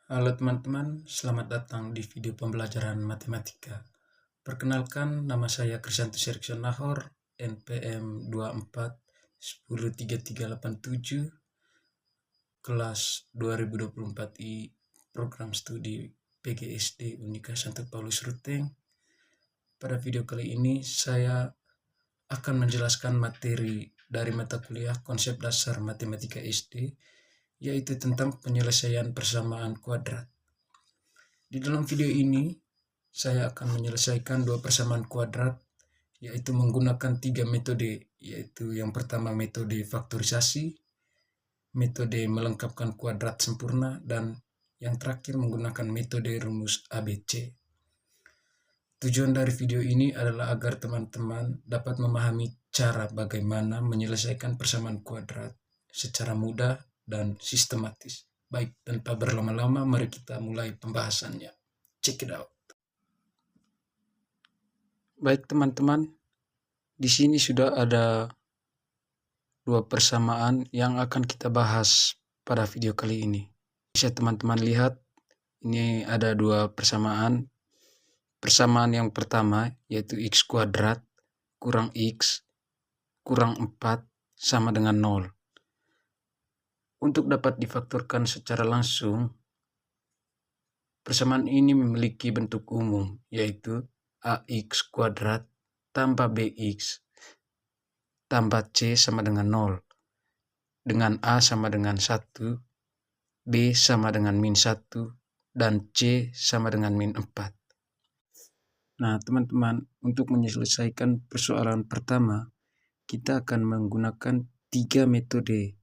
Halo teman-teman, selamat datang di video pembelajaran matematika. Perkenalkan, nama saya Krisantus Erikson Nahor, NPM 24 103387, kelas 2024 I, program studi PGSD Unika Santo Paulus Ruteng. Pada video kali ini, saya akan menjelaskan materi dari mata kuliah konsep dasar matematika SD, yaitu tentang penyelesaian persamaan kuadrat. Di dalam video ini, saya akan menyelesaikan dua persamaan kuadrat, yaitu menggunakan 3 metode, yaitu yang pertama metode faktorisasi, metode melengkapkan kuadrat sempurna, dan yang terakhir menggunakan metode rumus ABC. Tujuan dari video ini adalah agar teman-teman dapat memahami cara bagaimana menyelesaikan persamaan kuadrat secara mudah dan sistematis. Baik, tanpa berlama-lama, mari kita mulai pembahasannya. Check it out. Baik teman-teman, di sini sudah ada dua persamaan yang akan kita bahas pada video kali ini. Bisa teman-teman lihat, ini ada dua persamaan. Persamaan yang pertama yaitu x kuadrat kurang x kurang 4 sama dengan 0. Untuk dapat difaktorkan secara langsung, persamaan ini memiliki bentuk umum, yaitu ax kuadrat tambah bx tambah c sama dengan 0, dengan a sama dengan 1, b sama dengan min 1, dan c sama dengan min 4. Nah teman-teman, untuk menyelesaikan persoalan pertama, kita akan menggunakan 3 metode.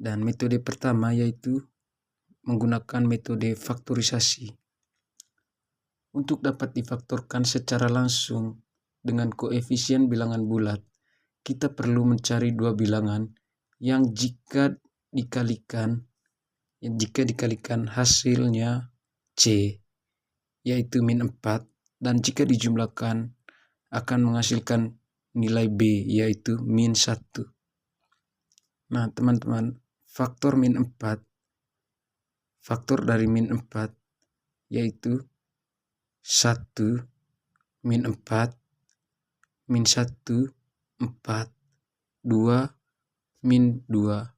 Dan metode pertama yaitu menggunakan metode faktorisasi. Untuk dapat difaktorkan secara langsung dengan koefisien bilangan bulat, kita perlu mencari dua bilangan yang jika dikalikan hasilnya C, yaitu min 4, dan jika dijumlahkan akan menghasilkan nilai B, yaitu min 1. Nah teman-teman, faktor dari min 4 yaitu 1, min 4, min 1, 4, 2, min 2,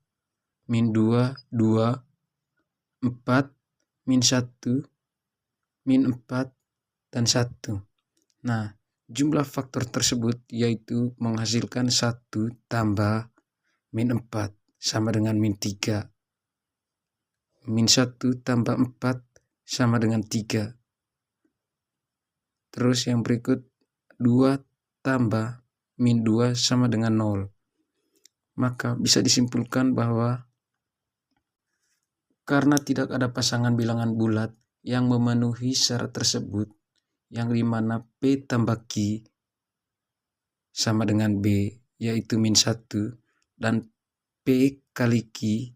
min 2, 2, 4, min 1, min 4, dan 1. Nah, jumlah faktor tersebut yaitu menghasilkan 1 tambah min 4 sama dengan min 3. Min 1 tambah 4 sama dengan 3. Terus yang berikut 2 tambah min 2 sama dengan 0. Maka bisa disimpulkan bahwa karena tidak ada pasangan bilangan bulat yang memenuhi syarat tersebut, yang dimana P tambah Q sama dengan B, yaitu min 1, dan P kali Q,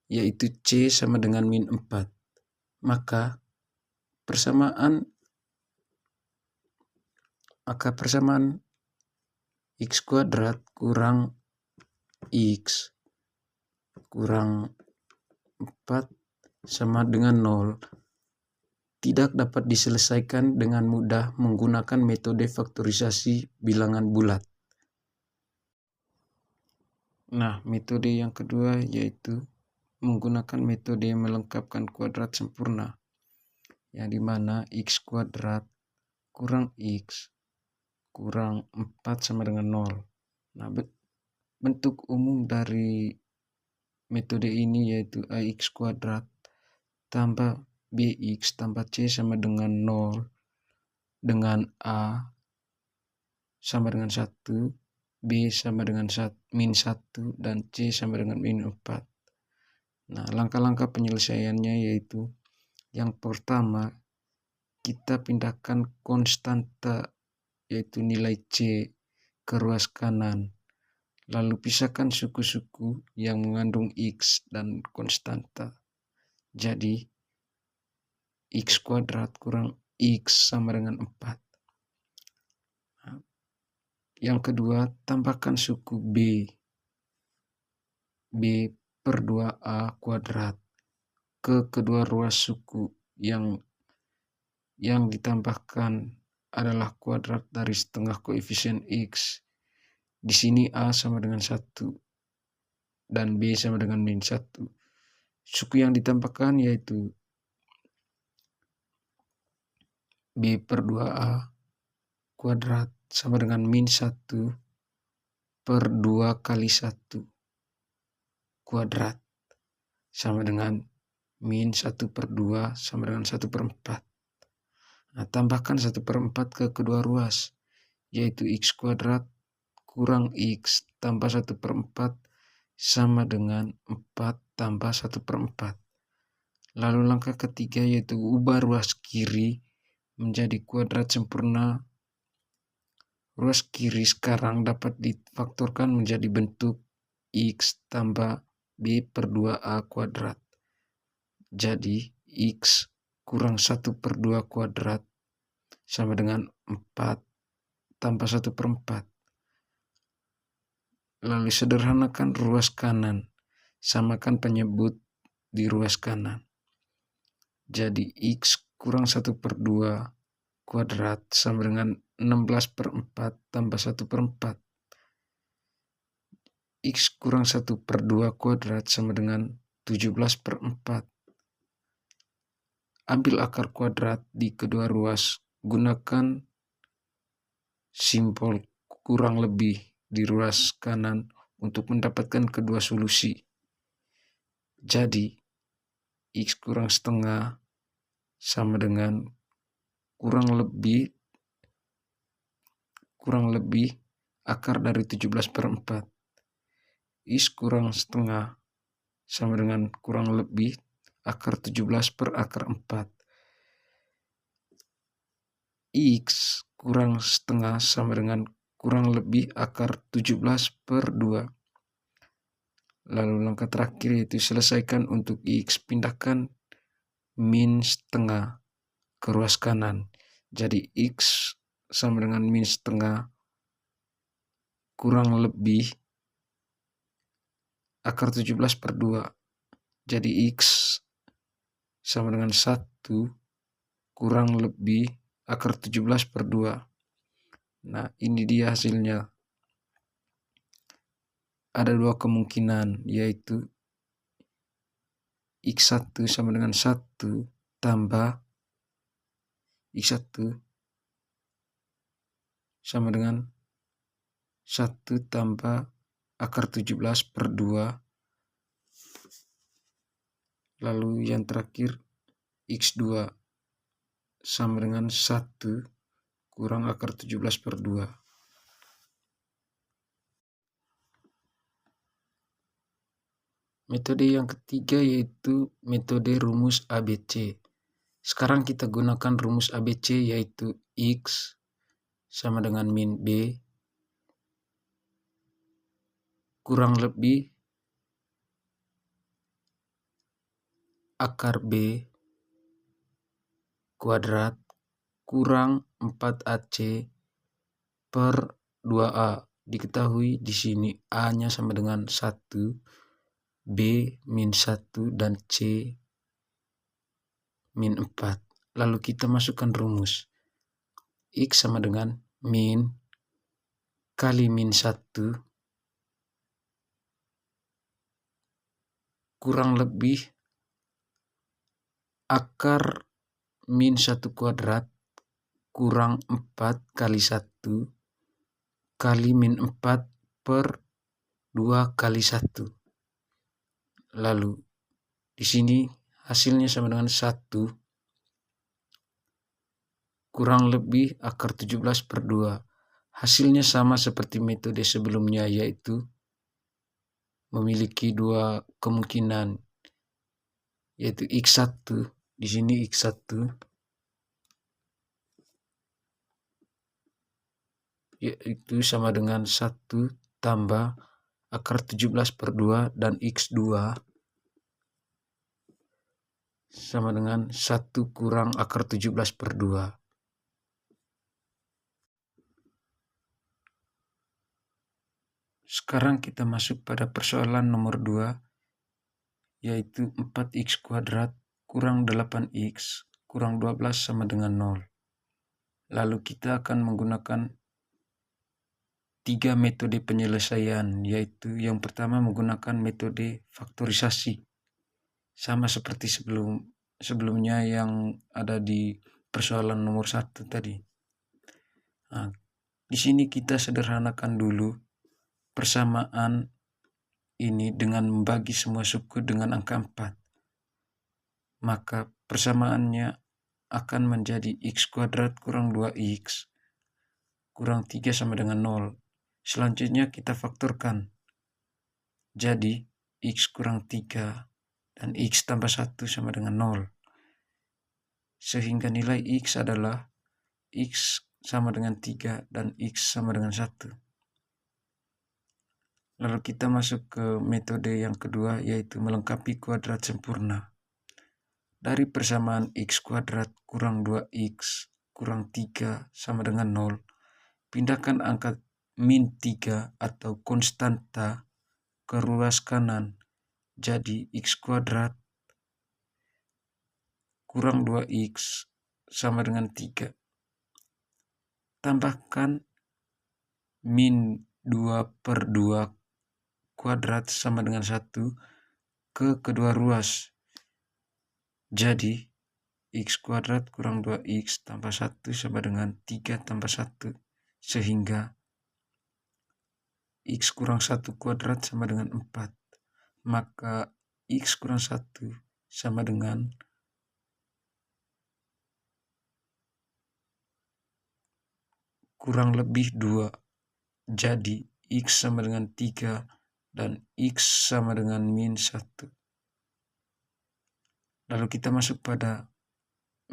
yaitu C sama dengan min 4. Maka persamaan x kuadrat kurang x kurang 4 sama dengan 0 tidak dapat diselesaikan dengan mudah menggunakan metode faktorisasi bilangan bulat. Nah, metode yang kedua yaitu menggunakan metode melengkapkan kuadrat sempurna, yang dimana x kuadrat kurang x kurang 4 sama dengan 0. Nah, bentuk umum dari metode ini yaitu ax kuadrat tambah bx tambah c sama dengan 0, dengan a sama dengan 1, b sama dengan min 1, dan c sama dengan min 4. Nah, langkah-langkah penyelesaiannya yaitu yang pertama, kita pindahkan konstanta yaitu nilai c ke ruas kanan. Lalu pisahkan suku-suku yang mengandung x dan konstanta. Jadi x kuadrat kurang x sama dengan 4. Yang kedua, tambahkan suku b per 2a kuadrat ke kedua ruas suku yang ditambahkan adalah kuadrat dari setengah koefisien X. Di sini A sama dengan 1 dan B sama dengan min 1. Suku yang ditambahkan yaitu B per 2A kuadrat sama dengan min 1 per 2 kali 1 kuadrat sama dengan min 1 per 2 sama dengan 1 per 4. Nah, tambahkan 1 per 4 ke kedua ruas, yaitu X kuadrat kurang X tambah 1 per 4 sama dengan 4 tambah 1 per 4. Lalu langkah ketiga yaitu ubah ruas kiri menjadi kuadrat sempurna. Ruas kiri sekarang dapat difaktorkan menjadi bentuk X tambah B per 2A kuadrat. Jadi X kurang 1 per 2 kuadrat sama dengan 4 tambah 1 per 4. Lalu sederhanakan ruas kanan, samakan penyebut di ruas kanan. Jadi X kurang 1 per 2 kuadrat sama dengan 16 per 4 tambah 1 per 4. X kurang 1 per 2 kuadrat sama dengan 17 per 4. Ambil akar kuadrat di kedua ruas, gunakan simbol kurang lebih di ruas kanan untuk mendapatkan kedua solusi. Jadi, X kurang setengah sama dengan kurang lebih akar dari 17 per 4. X kurang setengah sama dengan kurang lebih akar 17 per akar 4. X kurang setengah sama dengan kurang lebih akar 17 per 2. Lalu langkah terakhir yaitu selesaikan untuk X. Pindahkan min setengah ke ruas kanan. Jadi X sama dengan min setengah kurang lebih akar 17 per 2. Jadi X sama dengan 1 kurang lebih akar 17 per 2. Nah, ini dia hasilnya. Ada dua kemungkinan, yaitu X1 sama dengan 1 tambah X1 sama dengan 1 tambah akar 17 per 2. Lalu yang terakhir X2 sama dengan 1 kurang akar 17 per 2. Metode yang ketiga yaitu metode rumus ABC. Sekarang kita gunakan rumus ABC yaitu X sama dengan min B kurang lebih akar B kuadrat kurang 4AC per 2A. Diketahui di sini A-nya sama dengan 1, B min 1, dan C min 4. Lalu kita masukkan rumus. X sama dengan min kali min 1 kurang lebih akar min 1 kuadrat kurang 4 kali 1 kali min 4 per 2 kali 1. Lalu di sini hasilnya sama dengan 1 kurang lebih akar 17 per 2. Hasilnya sama seperti metode sebelumnya, yaitu memiliki dua kemungkinan, yaitu X1. Di sini X1 yaitu sama dengan 1 tambah akar 17 per 2, dan X2 sama dengan 1 kurang akar 17 per 2. Sekarang kita masuk pada persoalan nomor 2, yaitu 4x kuadrat kurang 8x kurang 12 sama dengan 0. Lalu kita akan menggunakan 3 metode penyelesaian, yaitu yang pertama menggunakan metode faktorisasi. Sama seperti sebelumnya yang ada di persoalan nomor 1 tadi. Nah, di sini kita sederhanakan dulu persamaan ini dengan membagi semua suku dengan angka 4. Maka persamaannya akan menjadi x kuadrat kurang 2x kurang 3 sama dengan 0. Selanjutnya kita faktorkan. Jadi x kurang 3 dan x tambah 1 sama dengan 0. Sehingga nilai x adalah x sama dengan 3 dan x sama dengan 1. Lalu kita masuk ke metode yang kedua, yaitu melengkapi kuadrat sempurna. Dari persamaan x kuadrat kurang 2x kurang 3 sama dengan 0, pindahkan angka min 3 atau konstanta ke ruas kanan. Jadi x kuadrat kurang 2x sama dengan 3. Tambahkan min 2/2 kuadrat sama dengan 1 ke kedua ruas. Jadi x kuadrat kurang 2x tambah 1 sama dengan 3 tambah 1. Sehingga x kurang 1 kuadrat sama dengan 4. Maka x kurang 1 sama dengan kurang lebih 2. Jadi x sama dengan 3 dan x sama dengan min 1. Lalu kita masuk pada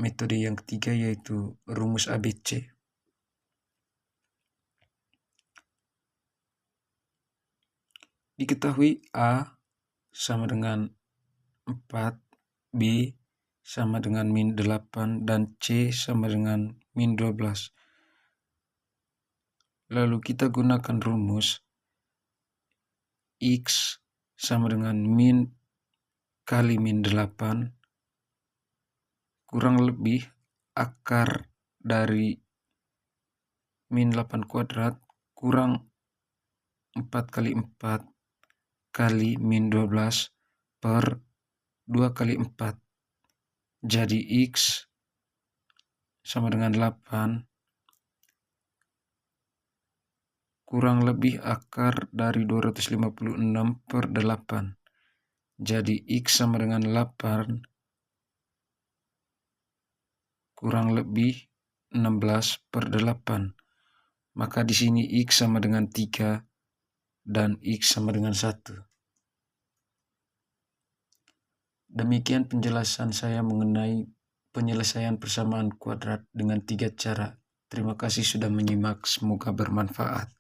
metode yang ketiga, yaitu rumus ABC. Diketahui A sama dengan 4, B sama dengan min 8, dan C sama dengan min 12. Lalu kita gunakan rumus X sama dengan min kali min 8 kurang lebih akar dari min 8 kuadrat kurang 4 kali 4 kali min 12 per 2 kali 4. Jadi X sama dengan 8 kurang lebih akar dari 256 per 8. Jadi X sama dengan 8 kurang lebih 16 per 8. Maka di sini X sama dengan 3 dan X sama dengan 1. Demikian penjelasan saya mengenai penyelesaian persamaan kuadrat dengan 3 cara. Terima kasih sudah menyimak, semoga bermanfaat.